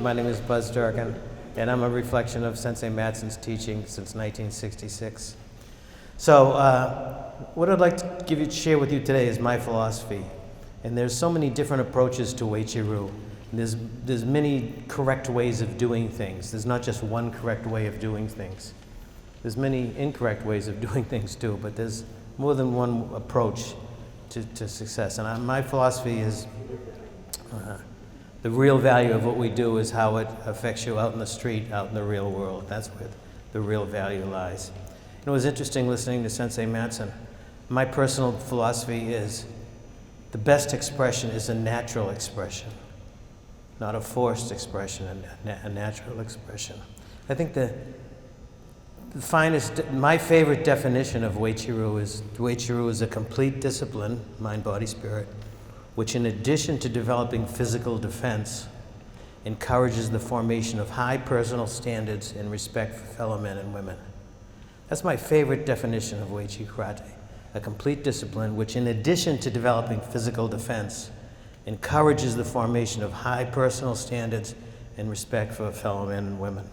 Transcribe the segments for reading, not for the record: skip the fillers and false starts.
My name is Buzz Durkin, and I'm a reflection of Sensei Matson's teaching since 1966. So what I'd like to share with you today is my philosophy. And there's so many different approaches to Uechi-Ryu. There's many correct ways of doing things. There's not just one correct way of doing things. There's many incorrect ways of doing things too, but there's more than one approach to success. And my philosophy is the real value of what we do is how it affects you out in the street, out in the real world. That's where the real value lies. It was interesting listening to Sensei Matson. My personal philosophy is the best expression is a natural expression, not a forced expression, a natural expression. I think the finest, my favorite definition of Uechi-Ryu is a complete discipline, mind, body, spirit, which in addition to developing physical defense, encourages the formation of high personal standards and respect for fellow men and women. That's my favorite definition of Uechi Karate. A complete discipline which in addition to developing physical defense, encourages the formation of high personal standards and respect for fellow men and women.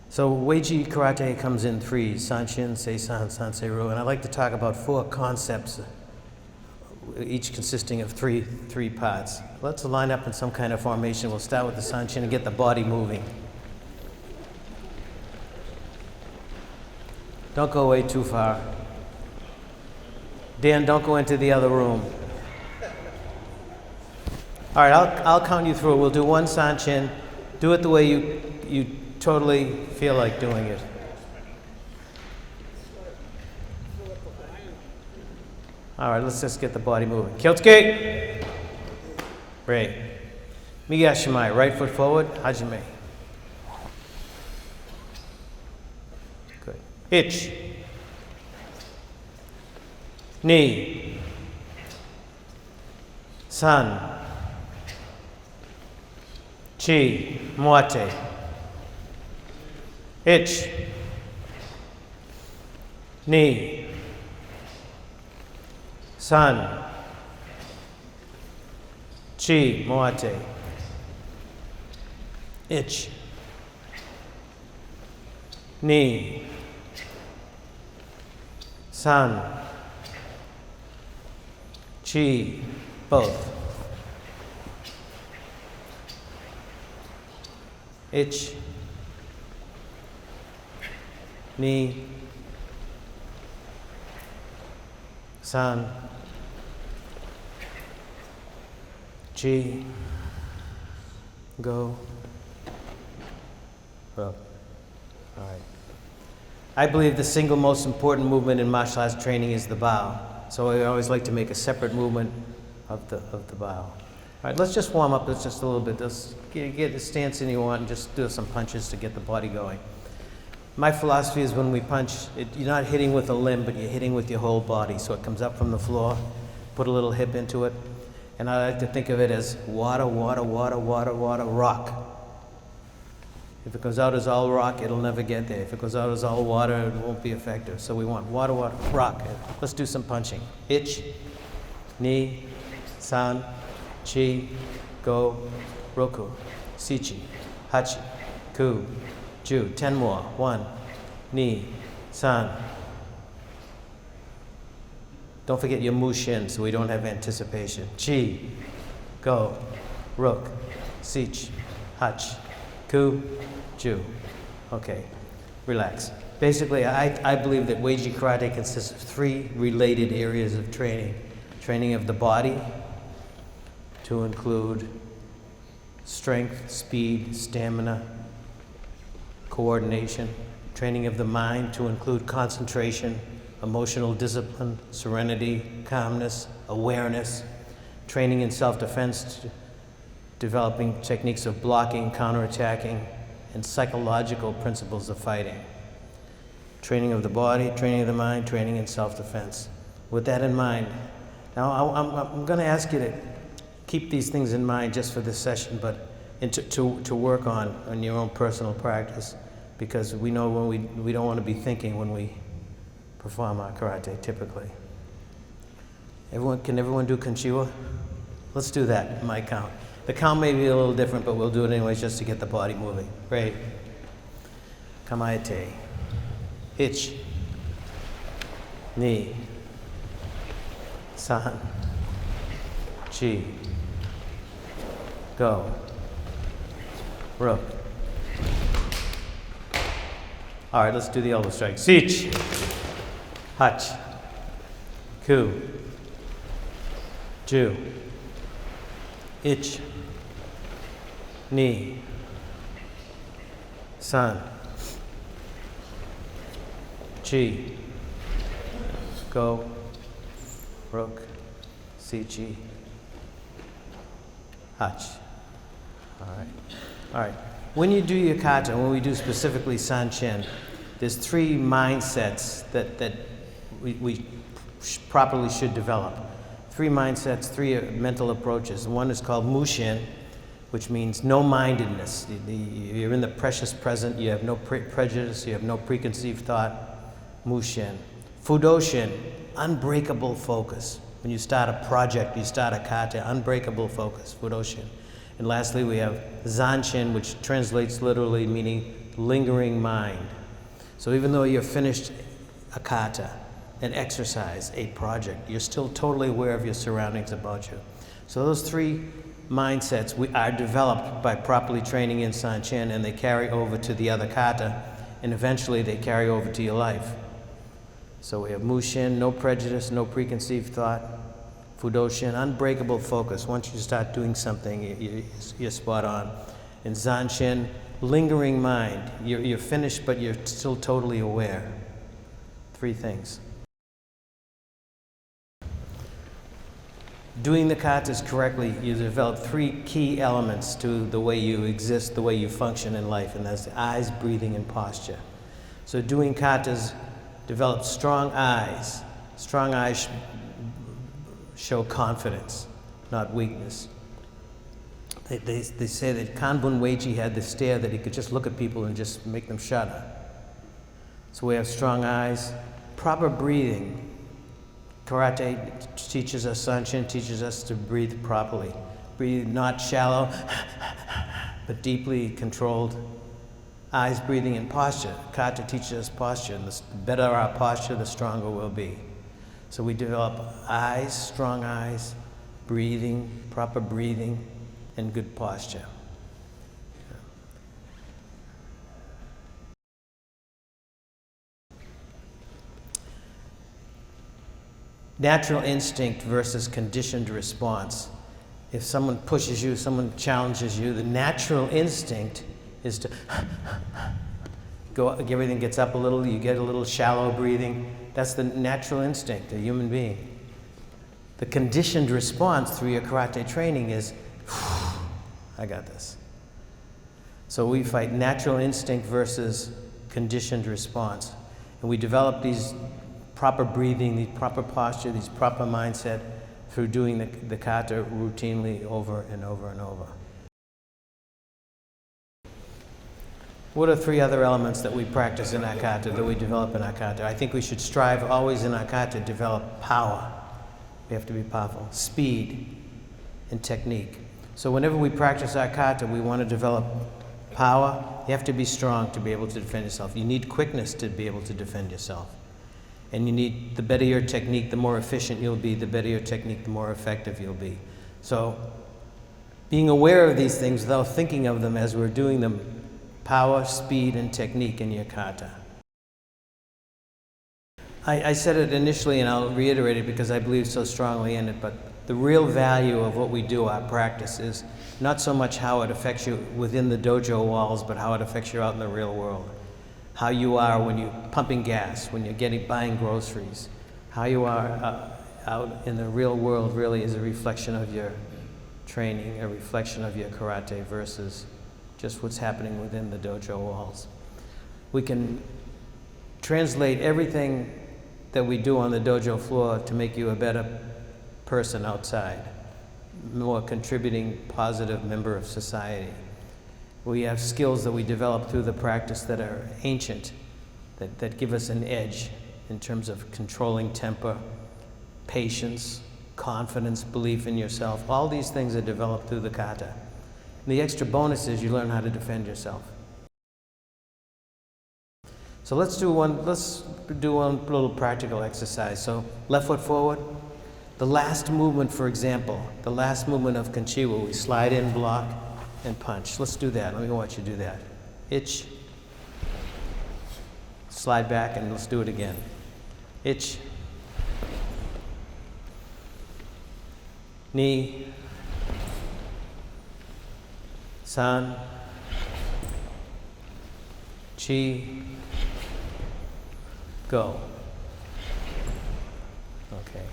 So Uechi Karate comes in threes: Sanshin, Seisan, Sansei-Ryu, and I'd like to talk about four concepts, each consisting of three parts. Let's line up in some kind of formation. We'll start with the Sanshin and get the body moving. Don't go away too far. Dan, don't go into the other room. All right, I'll count you through. We'll do one Sanshin. Do it the way you totally feel like doing it. All right, let's just get the body moving. Kyotsuke. Ray. Miyashimai, right foot forward. Hajime. Good. Ich. Ni. San. Chi. Moite. Ich. Ni. San. Chi. Moite. Ich. Ni. San. Chi. Both. Ich. Ni. San. Chi. Go. Up. All right. I believe the single most important movement in martial arts training is the bow. So I always like to make a separate movement of the bow. All right, let's just warm up just a little bit. Let's get the stance in you want and just do some punches to get the body going. My philosophy is when we punch, you're not hitting with a limb, but you're hitting with your whole body. So it comes up from the floor, put a little hip into it. And I like to think of it as water, water, water, water, water, rock. If it goes out as all rock, it'll never get there. If it goes out as all water, it won't be effective. So we want water, water, rock. Let's do some punching. Ich, ni, san, chi, go, roku, sichi, hachi, ku, ju. 10 more. 1, ni, san. Don't forget your mushin so we don't have anticipation. Chi, go, ruk, sich, hach, ku, ju. Okay, relax. Basically, I believe that Uechi Karate consists of 3 related areas of training. Training of the body to include strength, speed, stamina, coordination. Training of the mind to include concentration, emotional discipline, serenity, calmness, awareness. Training in self-defense, developing techniques of blocking, counterattacking, and psychological principles of fighting. Training of the body, training of the mind, training in self-defense. With that in mind, now I'm going to ask you to keep these things in mind just for this session, but to work on your own personal practice, because we know when we don't want to be thinking when we perform our karate typically. Can everyone do Konchiwa? Let's do that, my count. The count may be a little different, but we'll do it anyways just to get the body moving. Great. Kamaete. Ich. Ni. San. Chi. Go. Rook. All right, let's do the elbow strike. Sich. Hutch. Ku. Ju. Ich. Ni. San. Chi. Go. Rook. Sichi. Hutch. All right. All right. When you do your kata, when we do specifically Sanchin, there's three mindsets that we properly should develop. Three mindsets, three mental approaches. One is called Mushin, which means no-mindedness. You're in the precious present, you have no prejudice, you have no preconceived thought. Mushin. Fudoshin, unbreakable focus. When you start a project, you start a kata, unbreakable focus, Fudoshin. And lastly, we have Zanshin, which translates literally meaning lingering mind. So even though you're finished a kata, an exercise, a project, you're still totally aware of your surroundings about you. So those three mindsets are developed by properly training in Sanchin, and they carry over to the other kata, and eventually they carry over to your life. So we have Mushin, no prejudice, no preconceived thought. Fudoshin, unbreakable focus. Once you start doing something, you're spot on. And Zanshin, lingering mind. You're finished, but you're still totally aware. Three things. Doing the katas correctly, you develop three key elements to the way you exist, the way you function in life, and that's the eyes, breathing, and posture. So doing katas develops strong eyes. Strong eyes show confidence, not weakness. They say that Kanbun Weiji had this stare that he could just look at people and just make them shudder. So we have strong eyes, proper breathing. Karate teaches us, Sanchin teaches us to breathe properly. Breathe not shallow, but deeply controlled. Eyes, breathing, and posture. Kata teaches us posture, and the better our posture, the stronger we'll be. So we develop eyes, strong eyes, breathing, proper breathing, and good posture. Natural instinct versus conditioned response. If someone pushes you, someone challenges you, the natural instinct is to go, everything gets up a little, you get a little shallow breathing. That's the natural instinct of a human being. The conditioned response through your karate training is, I got this. So we fight natural instinct versus conditioned response. And we develop these proper breathing, the proper posture, these proper mindset through doing the kata routinely over and over and over. What are three other elements that we practice in our kata, that we develop in our kata? I think we should strive always in our kata to develop power. We have to be powerful. Speed and technique. So whenever we practice our kata, we want to develop power. You have to be strong to be able to defend yourself. You need quickness to be able to defend yourself. And you need, the better your technique, the more efficient you'll be. The better your technique, the more effective you'll be. So being aware of these things without thinking of them as we're doing them, power, speed, and technique in your kata. I said it initially, and I'll reiterate it because I believe so strongly in it, but the real value of what we do, our practice, is not so much how it affects you within the dojo walls, but how it affects you out in the real world. How you are when you're pumping gas, when you're buying groceries. How you are out in the real world really is a reflection of your training, a reflection of your karate versus just what's happening within the dojo walls. We can translate everything that we do on the dojo floor to make you a better person outside, more contributing, positive member of society. We have skills that we develop through the practice that are ancient, that give us an edge in terms of controlling temper, patience, confidence, belief in yourself. All these things are developed through the kata. And the extra bonus is you learn how to defend yourself. So let's do one little practical exercise. So left foot forward. The last movement, for example, the last movement of Kanchiwa, we slide in, block, and punch. Let's do that. Let me watch you do that. Ich. Slide back, and let's do it again. Ich. Ni. San. Chi. Go. Okay.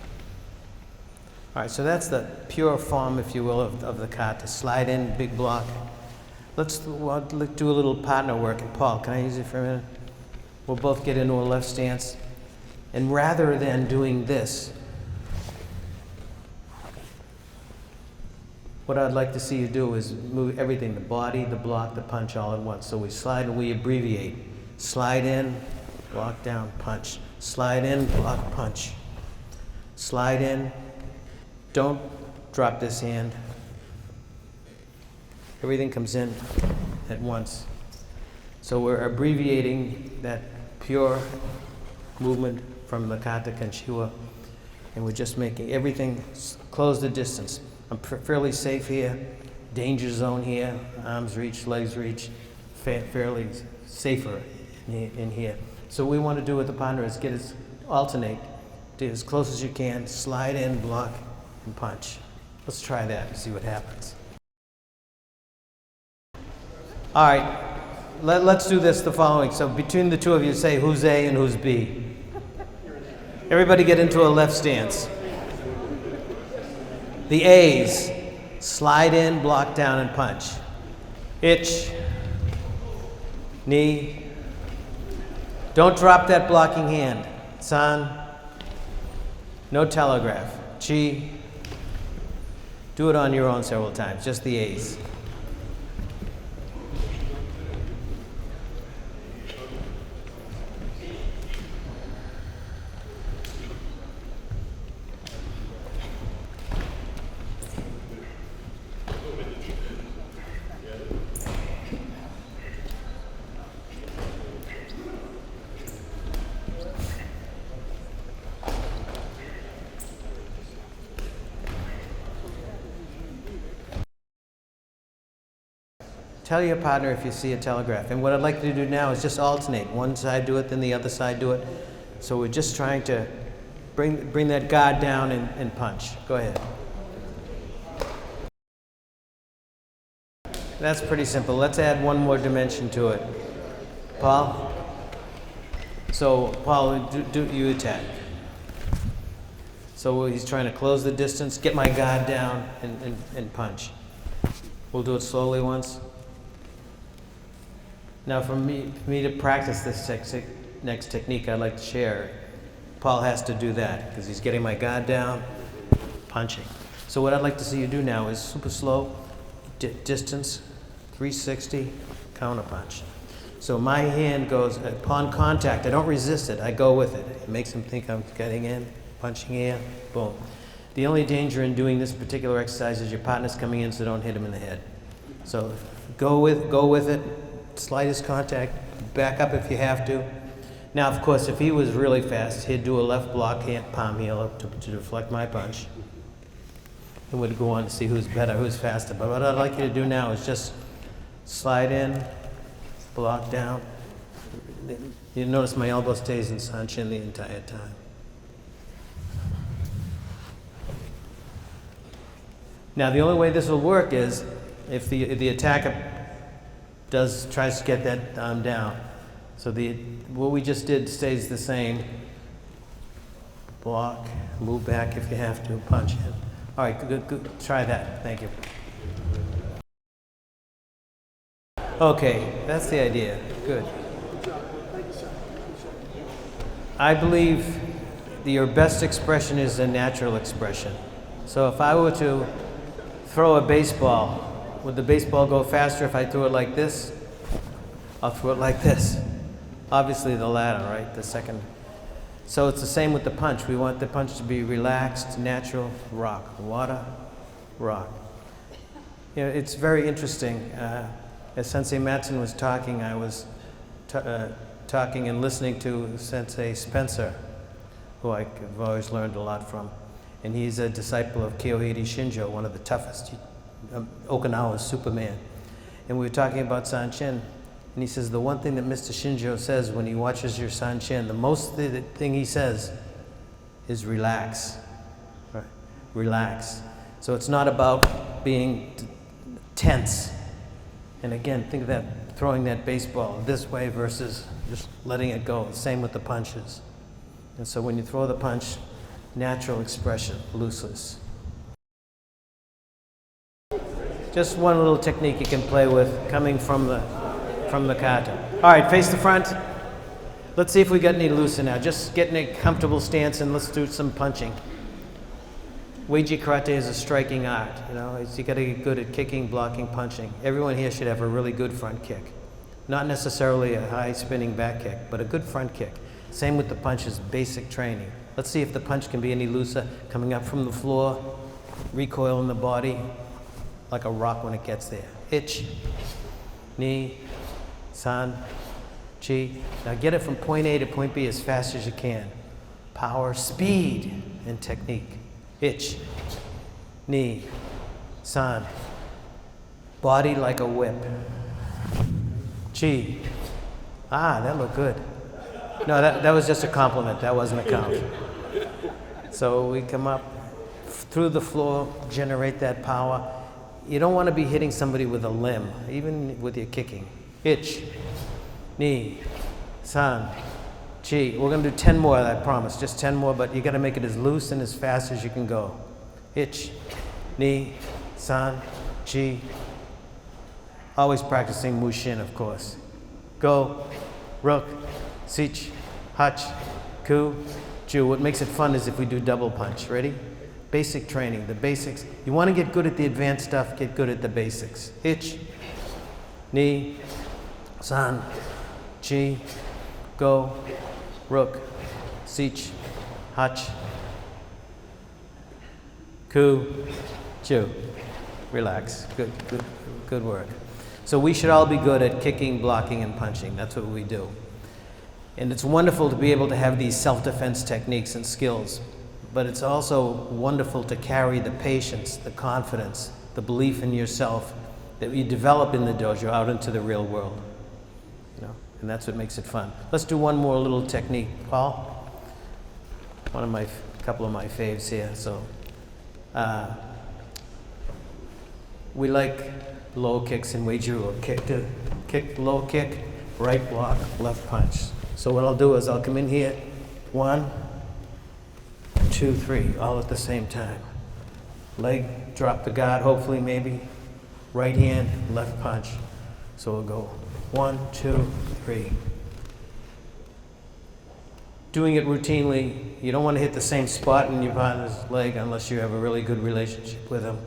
All right, so that's the pure form, if you will, of the kata. Slide in, big block. Let's do a little partner work. And Paul, can I use it for a minute? We'll both get into a left stance. And rather than doing this, what I'd like to see you do is move everything, the body, the block, the punch all at once. So we slide and we abbreviate. Slide in, block down, punch. Slide in, block, punch. Slide in. Don't drop this hand. Everything comes in at once. So we're abbreviating that pure movement from the kata Kanchiwa, and we're just making everything close the distance. I'm fairly safe here, danger zone here, arms reach, legs reach, fairly safer in here. So what we want to do with the partner is alternate, do as close as you can, slide in, block, and punch. Let's try that and see what happens. All right, let's do this the following. So between the two of you, say who's A and who's B. Everybody get into a left stance. The A's, slide in, block down, and punch. Ich, ni. Don't drop that blocking hand. San, no telegraph. Chi. Do it on your own several times, just the A's. Tell your partner if you see a telegraph. And what I'd like to do now is just alternate. One side do it, then the other side do it. So we're just trying to bring that guard down and punch. Go ahead. That's pretty simple. Let's add one more dimension to it. Paul? So, Paul, do you attack. So he's trying to close the distance, get my guard down, and punch. We'll do it slowly once. Now, for me to practice this next technique I'd like to share, Paul has to do that because he's getting my guard down, punching. So what I'd like to see you do now is super slow, distance, 360, counter punch. So my hand goes, upon contact, I don't resist it, I go with it. It makes him think I'm getting in, punching here, boom. The only danger in doing this particular exercise is your partner's coming in, so don't hit him in the head. So go with it. Slightest contact, back up if you have to. Now, of course, if he was really fast, he'd do a left block, palm heel up to deflect my punch. And we'd go on to see who's better, who's faster. But what I'd like you to do now is just slide in, block down. You notice my elbow stays in sanchin the entire time. Now, the only way this will work is if the attacker tries to get that arm down. So what we just did stays the same. Block, move back if you have to, punch in. All right, good. Try that. Thank you. Okay, that's the idea. Good. I believe your best expression is a natural expression. So if I were to throw a baseball, would the baseball go faster if I threw it like this? I'll throw it like this. Obviously the latter, right? The second. So it's the same with the punch. We want the punch to be relaxed, natural, rock, wada, rock. You know, it's very interesting. As Sensei Matson was talking, I was talking and listening to Sensei Spencer, who I've always learned a lot from. And he's a disciple of Kyohei Shinjo, one of the toughest, Okinawa's Superman. And we were talking about Sanchin, and he says the one thing that Mr. Shinjo says when he watches your Sanchin, the most thing he says is relax. Right? Relax. So it's not about being tense. And again, think of that, throwing that baseball this way versus just letting it go. Same with the punches. And so when you throw the punch, natural expression, looseless. Just one little technique you can play with coming from the kata. All right, face the front. Let's see if we got any looser now. Just get in a comfortable stance and let's do some punching. Uechi karate is a striking art, you know. You got to get good at kicking, blocking, punching. Everyone here should have a really good front kick. Not necessarily a high spinning back kick, but a good front kick. Same with the punches, basic training. Let's see if the punch can be any looser. Coming up from the floor, recoil in the body, like a rock when it gets there. Ich, ni, san, chi. Now get it from point A to point B as fast as you can. Power, speed, and technique. Ich, ni, san. Body like a whip. Chi. Ah, that looked good. No, that was just a compliment. That wasn't a count. So we come up through the floor, generate that power. You don't want to be hitting somebody with a limb, even with your kicking. Ich, ni, san, chi. We're going to do 10 more, I promise, just 10 more, but you got to make it as loose and as fast as you can go. Ich, ni, san, chi. Always practicing Mushin, of course. Go, rook, sich, hach, ku, ju. What makes it fun is if we do double punch. Ready? Basic training, the basics. You want to get good at the advanced stuff, get good at the basics. Ich, ni, san, chi, go, rook, sich, hach, ku, ju. Relax. Good work. So we should all be good at kicking, blocking, and punching. That's what we do. And it's wonderful to be able to have these self-defense techniques and skills. But it's also wonderful to carry the patience, the confidence, the belief in yourself that you develop in the dojo out into the real world. You know, and that's what makes it fun. Let's do one more little technique. Paul? Couple of my faves here. So, we like low kicks in Uechi-Ryu. Kick, low kick, right block, left punch. So what I'll do is I'll come in here, 1, 2, 3, all at the same time. Leg, drop the guard, hopefully, maybe. Right hand, left punch. So we'll go 1, 2, 3. Doing it routinely, you don't want to hit the same spot in your partner's leg unless you have a really good relationship with him.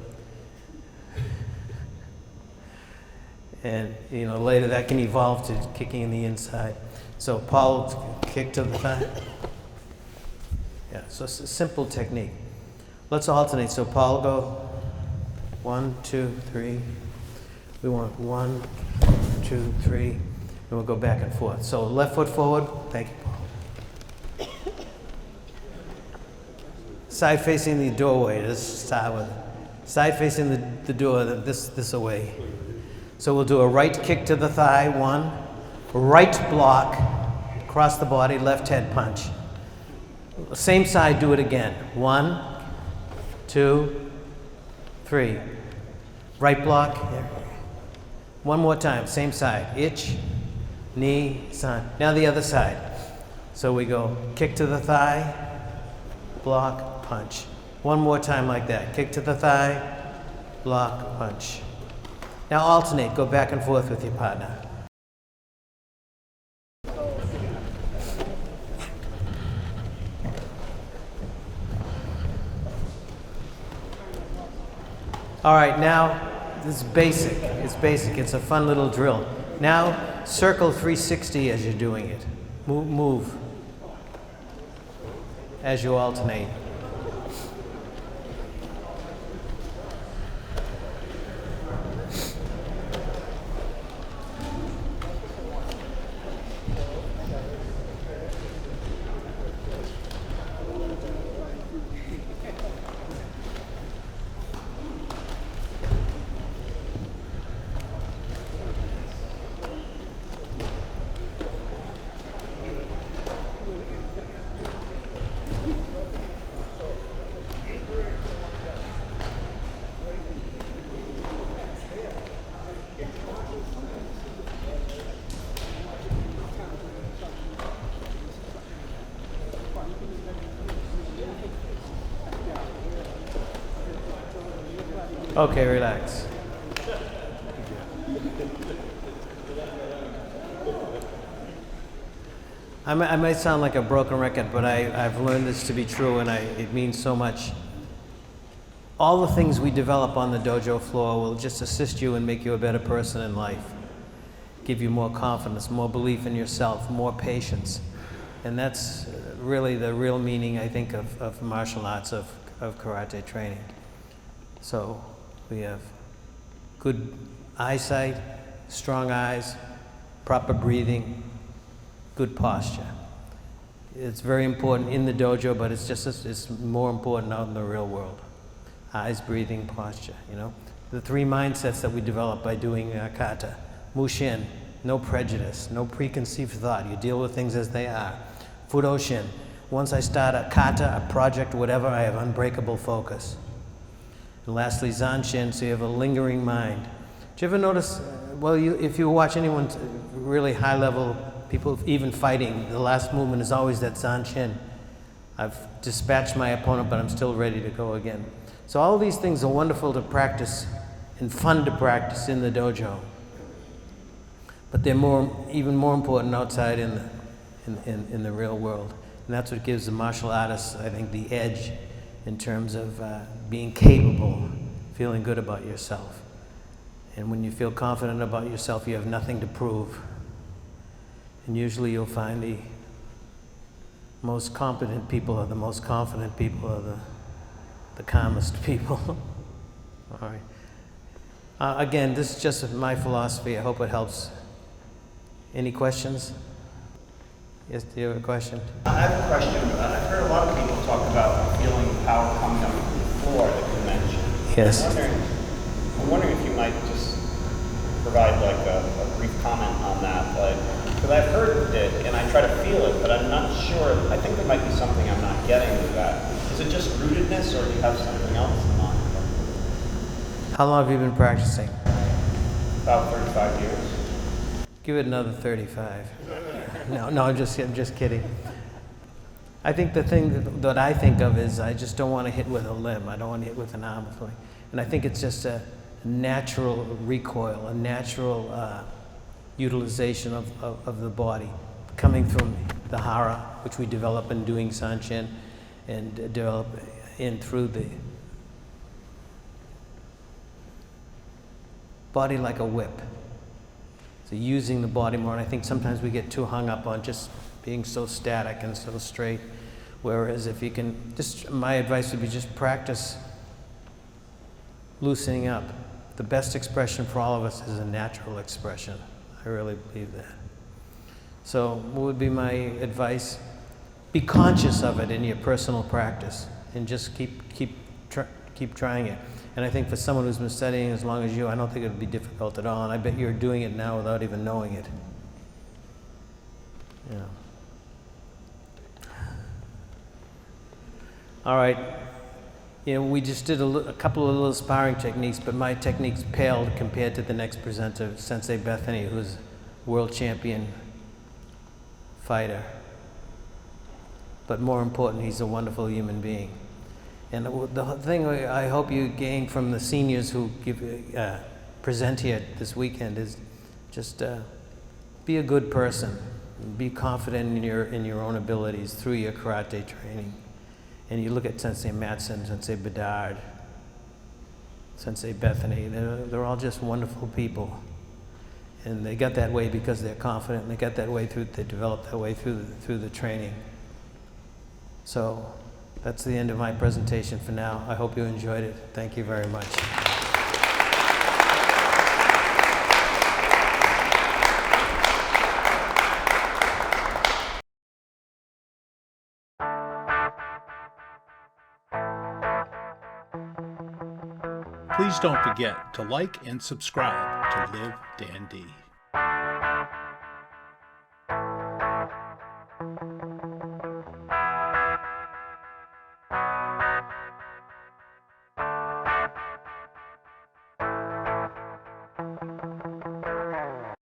And you know, later that can evolve to kicking in the inside. So Paul, kick to the thigh. Yeah, so it's a simple technique. Let's alternate. So Paul, go 1, 2, 3. We want 1, 2, 3, and we'll go back and forth. So left foot forward. Thank you, Paul. Side facing the doorway. Let's start with it. Side facing the door. This away. So we'll do a right kick to the thigh. 1, right block, across the body, left head punch. Same side, do it again. 1, 2, 3. Right block. One more time, same side. Ich, ni, san. Now the other side. So we go kick to the thigh, block, punch. One more time like that. Kick to the thigh, block, punch. Now alternate, go back and forth with your partner. All right, now this is basic. It's basic. It's a fun little drill. Now circle 360 as you're doing it. Move. as you alternate. Okay, relax. I might sound like a broken record, but I've learned this to be true, and it means so much. All the things we develop on the dojo floor will just assist you and make you a better person in life. Give you more confidence, more belief in yourself, more patience. And that's really the real meaning, I think, of martial arts, of karate training. So we have good eyesight, strong eyes, proper breathing, good posture. It's very important in the dojo, but it's more important out in the real world. Eyes, breathing, posture, you know. The three mindsets that we develop by doing kata. Mushin, no prejudice, no preconceived thought. You deal with things as they are. Fudoshin, once I start a kata, a project, whatever, I have unbreakable focus. And lastly, Zanshin, so you have a lingering mind. Do you ever notice, if you watch anyone really high level, people even fighting, the last movement is always that Zanshin. I've dispatched my opponent, but I'm still ready to go again. So all these things are wonderful to practice and fun to practice in the dojo. But they're even more important outside in the real world. And that's what gives the martial artists, I think, the edge in terms of being capable, feeling good about yourself. And when you feel confident about yourself, you have nothing to prove. And usually you'll find the most competent people are the most confident people are the calmest people. All right. Again, this is just my philosophy. I hope it helps. Any questions? Yes, do you have a question? I have a question. I've heard a lot of people talk about feeling power coming up from the floor that you mentioned. Yes. I'm wondering if you might just provide like a brief comment on that. Because I've heard it and I try to feel it, but I'm not sure. I think there might be something I'm not getting with that. Is it just rootedness, or do you have something else in mind? How long have you been practicing? About 35 years. Give it another 35. No, I'm just kidding. I think the thing that I think of is I just don't want to hit with a limb. I don't want to hit with an arm. And I think it's just a natural recoil, a natural utilization of the body, coming from the hara, which we develop in doing Sanshin, and develop in through the body like a whip. So using the body more, and I think sometimes we get too hung up on just being so static and so straight, whereas if you can, my advice would be just practice loosening up. The best expression for all of us is a natural expression. I really believe that. So what would be my advice? Be conscious of it in your personal practice, and just keep trying it. And I think for someone who's been studying as long as you, I don't think it would be difficult at all. And I bet you're doing it now without even knowing it. Yeah. All right. You know, we just did a couple of little sparring techniques, but my techniques paled compared to the next presenter, Sensei Bethany, who's world champion fighter. But more important, he's a wonderful human being. And the thing I hope you gain from the seniors who present here this weekend is just be a good person. Be confident in your own abilities through your karate training. And you look at Sensei Matson, Sensei Bedard, Sensei Bethany, they're all just wonderful people. And they got that way because they're confident, and they got that way they developed that way through the training. So that's the end of my presentation for now. I hope you enjoyed it. Thank you very much. Please don't forget to like and subscribe to Live Dan D.